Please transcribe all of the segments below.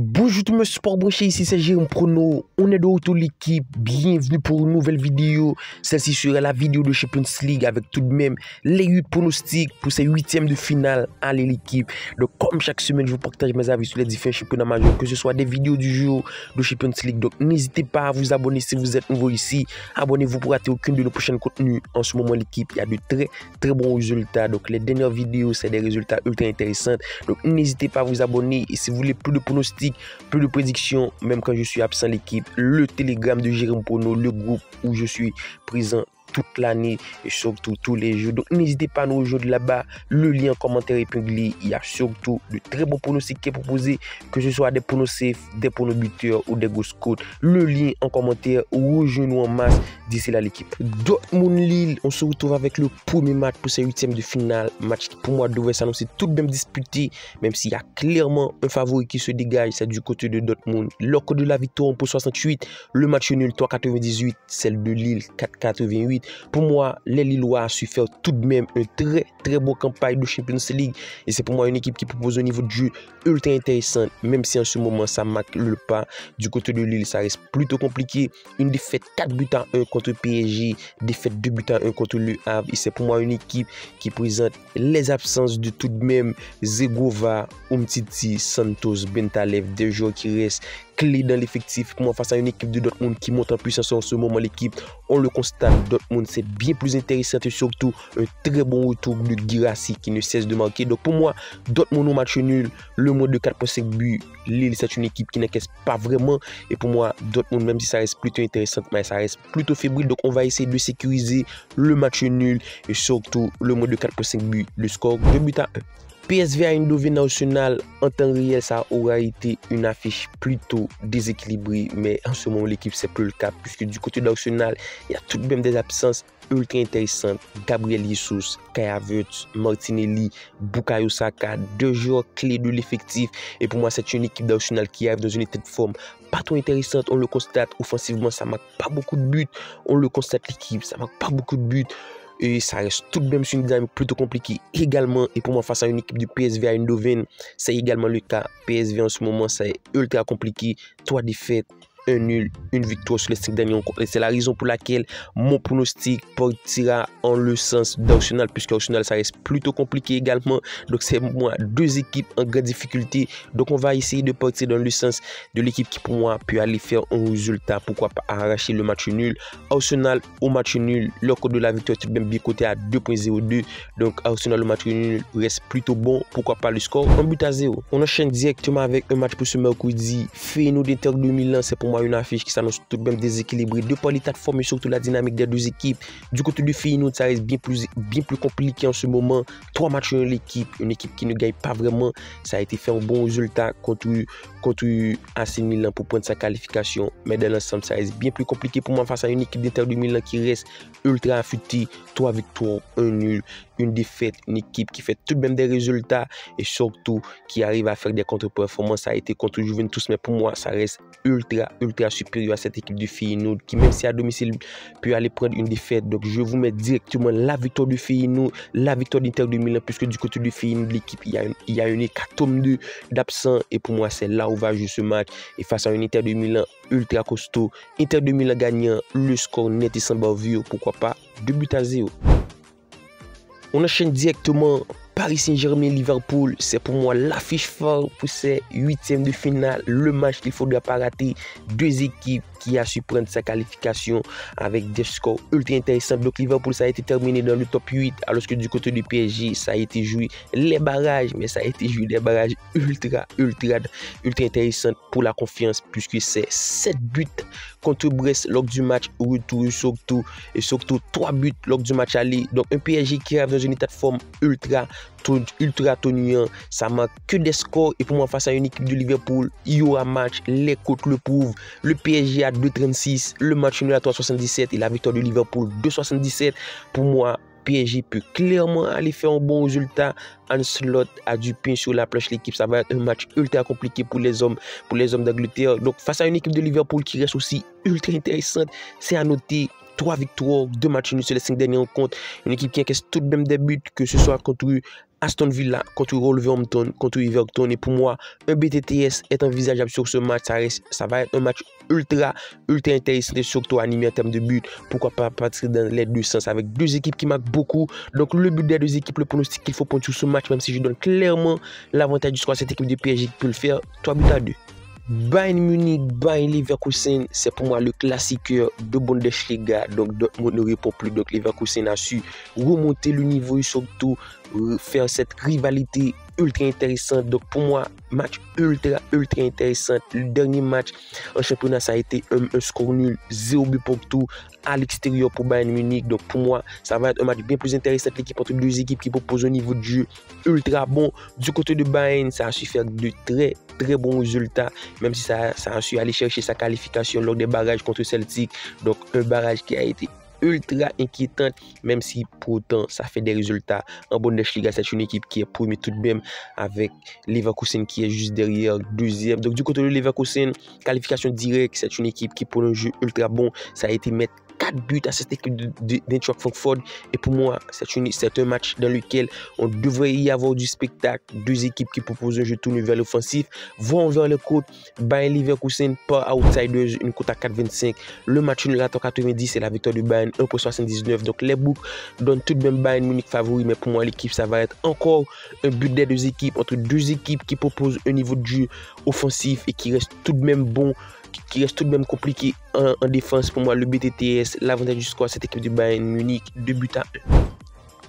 Bonjour tout le monde, sport branché, ici c'est Jérôme Prono. On est de retour l'équipe, bienvenue pour une nouvelle vidéo. Celle-ci sera la vidéo de Champions League avec tout de même les 8 pronostics pour ces huitièmes de finale. Allez l'équipe. Donc comme chaque semaine, je vous partage mes avis sur les différents championnats majeurs, que ce soit des vidéos du jour de Champions League. Donc n'hésitez pas à vous abonner si vous êtes nouveau ici. Abonnez-vous pour rater aucun de nos prochains contenus. En ce moment l'équipe, il y a de très bons résultats. Donc les dernières vidéos, c'est des résultats ultra intéressants. Donc n'hésitez pas à vous abonner. Et si vous voulez plus de pronostics, plus de prédictions, même quand je suis absent l'équipe, le Telegram de Jérôme Prono, le groupe où je suis présent toute l'année et surtout tous les jours. Donc n'hésitez pas à nous rejoindre là-bas. Le lien en commentaire épinglé. Il y a surtout de très bons pronostics qui est proposé, que ce soit des pronos safe, des pronos buteurs ou des ghost codes. Le lien en commentaire, rejoignez-nous en masse. D'ici là l'équipe. Dortmund-Lille, on se retrouve avec le premier match pour ces huitièmes de finale. Match qui pour moi devrait s'annoncer tout de même disputé, même s'il y a clairement un favori qui se dégage, c'est du côté de Dortmund. Leur code de la victoire pour 68, le match nul 3,98, celle de Lille 4,88. Pour moi, les Lillois ont su faire tout de même une très bonne campagne de Champions League. Et c'est pour moi une équipe qui propose un niveau de jeu ultra intéressant, même si en ce moment ça marque le pas. Du côté de Lille, ça reste plutôt compliqué. Une défaite 4-1 contre PSG, défaite 2-1 contre Le Havre. Et c'est pour moi une équipe qui présente les absences de tout de même Zegova, Umtiti, Santos, Bentalev, des joueurs qui restent clés dans l'effectif. Pour moi, face à une équipe de Dortmund qui monte en puissance en ce moment, l'équipe, on le constate, Dortmund c'est bien plus intéressant et surtout un très bon retour de Guirassy qui ne cesse de marquer. Donc pour moi, Dortmund au match nul, le moins de 4,5 buts. Lille c'est une équipe qui n'encaisse pas vraiment et pour moi, Dortmund même si ça reste plutôt intéressant, mais ça reste plutôt fébrile. Donc on va essayer de sécuriser le match nul et surtout le moins de 4,5 buts. Le score 2-1. PSV à Eindhoven Arsenal, en temps réel, ça aura été une affiche plutôt déséquilibrée, mais en ce moment, l'équipe, c'est plus le cas, puisque du côté d'Arsenal, il y a tout de même des absences ultra intéressantes. Gabriel Jesus, Kai Havertz, Martinelli, Bukayo Saka, deux joueurs clés de l'effectif. Et pour moi, c'est une équipe d'Arsenal qui arrive dans une état de forme pas trop intéressante. On le constate, offensivement, ça ne marque pas beaucoup de buts. On le constate, l'équipe, ça ne marque pas beaucoup de buts. Et ça reste tout de même sur une dynamique plutôt compliquée également. Et pour moi, face à une équipe du PSV à Eindhoven, c'est également le cas. PSV en ce moment, c'est ultra compliqué. 3 défaites, un nul, une victoire sur les 5 derniers rencontres. Et c'est la raison pour laquelle mon pronostic partira en le sens d'Arsenal, puisque Arsenal, ça reste plutôt compliqué également. Donc c'est moi, deux équipes en grande difficulté. Donc on va essayer de partir dans le sens de l'équipe qui pour moi peut aller faire un résultat. Pourquoi pas arracher le match nul. Arsenal au match nul, leur code de la victoire est tout de même bien coté à 2,02. Donc Arsenal au match nul reste plutôt bon. Pourquoi pas le score 1-0. On enchaîne directement avec un match pour ce mercredi. Feyenoord d'Inter de Milan, c'est pour moi une affiche qui s'annonce tout de même déséquilibrée de par l'état de forme et surtout la dynamique des deux équipes. Du côté du Feyenoord, ça reste bien plus compliqué en ce moment. 3 matchs dans l'équipe, une équipe qui ne gagne pas vraiment. Ça a été fait un bon résultat contre AC Milan pour prendre sa qualification, mais dans l'ensemble ça reste bien plus compliqué pour moi face à une équipe d'Inter de Milan qui reste ultra affûtée. 3 victoires, 1 nul, une défaite, une équipe qui fait tout de même des résultats et surtout qui arrive à faire des contre-performances. Ça a été contre Juventus, mais pour moi ça reste ultra supérieur à cette équipe du Feyenoord qui même si à domicile peut aller prendre une défaite. Donc je vous mets directement la victoire du Feyenoord, la victoire d'Inter de Milan, puisque du côté du Feyenoord l'équipe il y a une hécatombe d'absents et pour moi c'est là où va jouer ce match. Et face à une Inter de Milan ultra costaud, Inter de Milan gagnant, le score net et sans bavure, pourquoi pas 2-0. On enchaîne directement Paris Saint-Germain Liverpool, c'est pour moi l'affiche forte pour ces huitièmes de finale, le match qu'il ne faudra pas rater. Deux équipes qui a su prendre sa qualification avec des scores ultra intéressants. Donc Liverpool ça a été terminé dans le top 8, alors que du côté du PSG ça a été joué les barrages, mais ça a été joué des barrages ultra intéressants pour la confiance, puisque c'est 7 buts contre Brest lors du match retour et surtout 3 buts lors du match aller. Donc un PSG qui arrive dans un état de forme ultra tonniant, ça marque que des scores et pour moi face à une équipe de Liverpool, il y aura match, les côtes le prouvent. Le PSG à 2,36, le match nul à 3,77 et la victoire de Liverpool 2,77. Pour moi, PSG peut clairement aller faire un bon résultat. Ancelotti a du pain sur la planche. L'équipe, ça va être un match ultra compliqué pour les hommes d'Angleterre. Donc face à une équipe de Liverpool qui reste aussi ultra intéressante, c'est à noter 3 victoires, 2 matchs nuls sur les 5 derniers rencontres. Une équipe qui encaisse tout de même des buts, que ce soit contre Aston Villa contre Wolverhampton, contre Everton. Et pour moi, un BTTS est envisageable sur ce match. Ça va être un match ultra intéressant et surtout animé en termes de but. Pourquoi pas partir dans les deux sens avec deux équipes qui marquent beaucoup. Donc le but des deux équipes, le pronostic qu'il faut prendre sur ce match, même si je donne clairement l'avantage du score à cette équipe de PSG qui peut le faire, 3-2. Bayern Munich, Bayern Leverkusen, c'est pour moi le classiqueur de Bundesliga. Donc Dortmund ne répond plus. Donc Leverkusen a su remonter le niveau et surtout faire cette rivalité ultra intéressante. Donc pour moi, match ultra intéressant. Le dernier match en championnat, ça a été un score nul, 0 but pour tout à l'extérieur pour Bayern Munich. Donc pour moi, ça va être un match bien plus intéressant. L'équipe entre deux équipes qui proposent un niveau de jeu ultra bon. Du côté de Bayern, ça a su faire de très bons résultats, même si ça a su aller chercher sa qualification lors des barrages contre Celtic. Donc un barrage qui a été ultra inquiétante, même si pour autant ça fait des résultats en Bundesliga. C'est une équipe qui est première tout de même avec Leverkusen qui est juste derrière deuxième. Donc du côté de Leverkusen, qualification directe, c'est une équipe qui pour un jeu ultra bon, ça a été mettre 4 buts à cette équipe d'Eintracht Francfort. Et pour moi, c'est un match dans lequel on devrait y avoir du spectacle. Deux équipes qui proposent un jeu tourné vers l'offensif vont vers le côte. Bayern Leverkusen par outsiders, une cote à 4,25. Le match nul à 90 et la victoire du Bayern 1,79. Donc les books donnent tout de même Bayern Munich favori. Mais pour moi, l'équipe, ça va être encore un but des deux équipes. Entre deux équipes qui proposent un niveau de jeu offensif et qui reste tout de même bon, qui reste tout de même compliqué en défense. Pour moi, le BTTS, l'avantage du score, cette équipe de Bayern Munich, 2-1.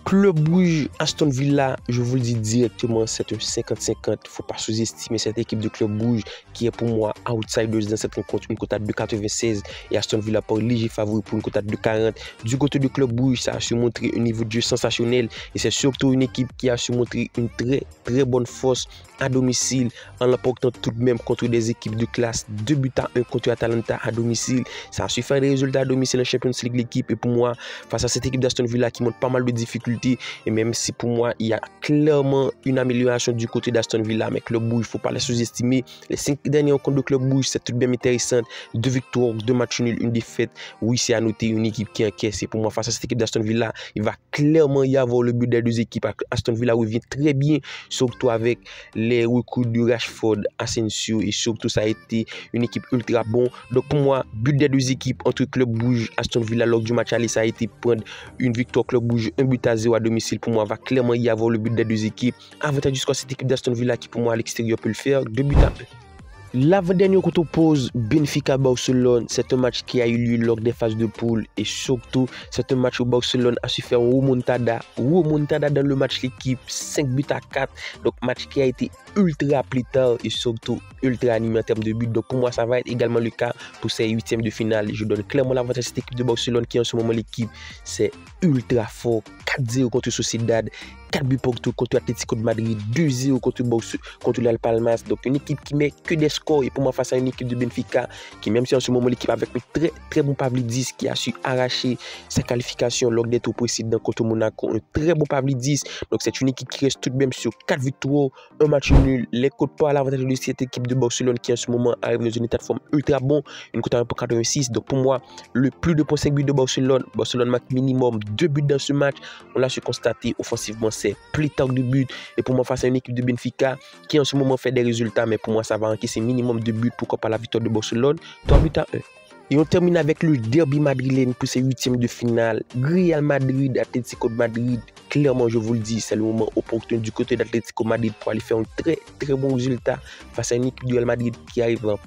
Club Brugge, Aston Villa, je vous le dis directement, c'est un 50-50. Il ne faut pas sous-estimer cette équipe de Club Brugge qui est pour moi outsiders dans cette rencontre, une cote à 2,96 et Aston Villa par léger favori pour une cote à 2,40. Du côté du Club Brugge, ça a su montrer un niveau de jeu sensationnel et c'est surtout une équipe qui a su montrer une très bonne force à domicile en l'emportant tout de même contre des équipes de classe 2-1 contre Atalanta à domicile. Ça a su faire des résultats à domicile en Champions League l'équipe et pour moi, face à cette équipe d'Aston Villa qui montre pas mal de difficultés et même si pour moi, il y a clairement une amélioration du côté d'Aston Villa, mais Club Brugge, il ne faut pas les sous-estimer. Les 5 derniers rencontres de Club Brugge, c'est tout de même intéressant. 2 victoires, 2 matchs nuls, une défaite. Oui, c'est à noter une équipe qui encaisse. Et pour moi, face à cette équipe d'Aston Villa, il va clairement y avoir le but des deux équipes. Aston Villa revient très bien, surtout avec les recrues de Rashford, Asensio, et surtout, ça a été une équipe ultra bon. Donc pour moi, but des deux équipes entre Club Brugge, Aston Villa, lors du match aller, ça a été prendre une victoire Club Brugge, 1-0 à domicile. Pour moi, va clairement y avoir le but des deux équipes. Avantage du score, cette équipe d'Aston Villa qui pour moi à l'extérieur peut le faire, 2-1. L'avant-dernier qu'on oppose Benfica-Barcelone, c'est un match qui a eu lieu lors des phases de poule et surtout c'est un match où Barcelone a su faire un remontada dans le match l'équipe, 5-4. Donc match qui a été ultra plus tard et surtout ultra animé en termes de but. Donc pour moi ça va être également le cas pour ces huitièmes de finale. Je donne clairement l'avantage à cette équipe de Barcelone qui en ce moment l'équipe c'est ultra fort. 4-0 contre Sociedad, 4 buts pour tout contre Atlético de Madrid, 2-0 contre l'Al Palmas. Donc une équipe qui met que des scores et pour moi face à une équipe de Benfica qui même si en ce moment l'équipe avec un très bon Pavlidis qui a su arracher sa qualification lors des tours précédents contre Monaco, un très bon Pavlidis. Donc c'est une équipe qui reste tout de même sur 4 victoires, un match nul. Les cotes pas à l'avantage de cette équipe de Barcelone qui en ce moment arrive dans un état de forme ultra bon, une cote à 1,86. Donc pour moi le plus de 2,5 buts de Barcelone marque minimum 2 buts dans ce match. On l'a su constater offensivement c'est pléthore de buts et pour moi face à une équipe de Benfica qui en ce moment fait des résultats mais pour moi ça va encaisser minimum de buts pourquoi pas la victoire de Barcelone 3-1. Et on termine avec le derby madrilène pour ces huitièmes de finale. Real Madrid, Atlético de Madrid. Clairement, je vous le dis, c'est le moment opportun du côté d'Atlético Madrid pour aller faire un très bon résultat face à une équipe du Real Madrid qui arrive en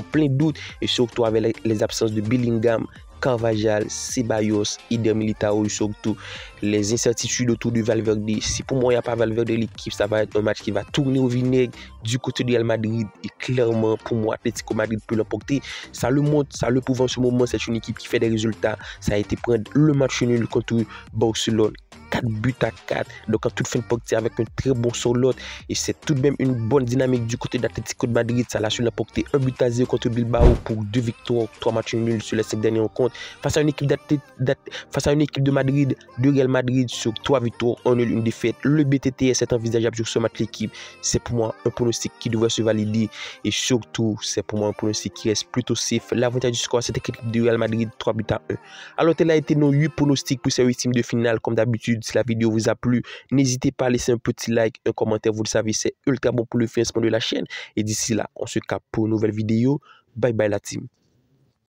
plein doute et surtout avec les absences de Bellingham, Carvajal, Ceballos, Eder Militao, surtout les incertitudes autour du Valverde. Si pour moi il n'y a pas Valverde de l'équipe, ça va être un match qui va tourner au vinaigre du côté du Real Madrid et clairement pour moi Atlético Madrid peut l'emporter. Ça le montre, ça le prouve en ce moment, c'est une équipe qui fait des résultats. Ça a été prendre le match nul contre Barcelone. 4-4, donc en toute fin de partie avec un très bon solo et c'est tout de même une bonne dynamique du côté d'Atlético de Madrid. Ça l'a su l'emporter 1-0 contre Bilbao pour 2 victoires, 3 matchs nuls sur les 5 derniers rencontres face à une équipe de Madrid, de Real Madrid sur 3 victoires, 1 nul, une défaite. Le BTTS est envisageable sur ce match l'équipe. C'est pour moi un pronostic qui devrait se valider et surtout c'est pour moi un pronostic qui reste plutôt safe. L'avantage du score c'est cette équipe de Real Madrid 3-1. Alors tel a été nos 8 pronostics pour ces 8 teams de finale comme d'habitude. d'habitude, si la vidéo vous a plu, n'hésitez pas à laisser un petit like, un commentaire, vous le savez, c'est ultra bon pour le financement de la chaîne. Et d'ici là, on se capte pour une nouvelle vidéo. Bye bye la team.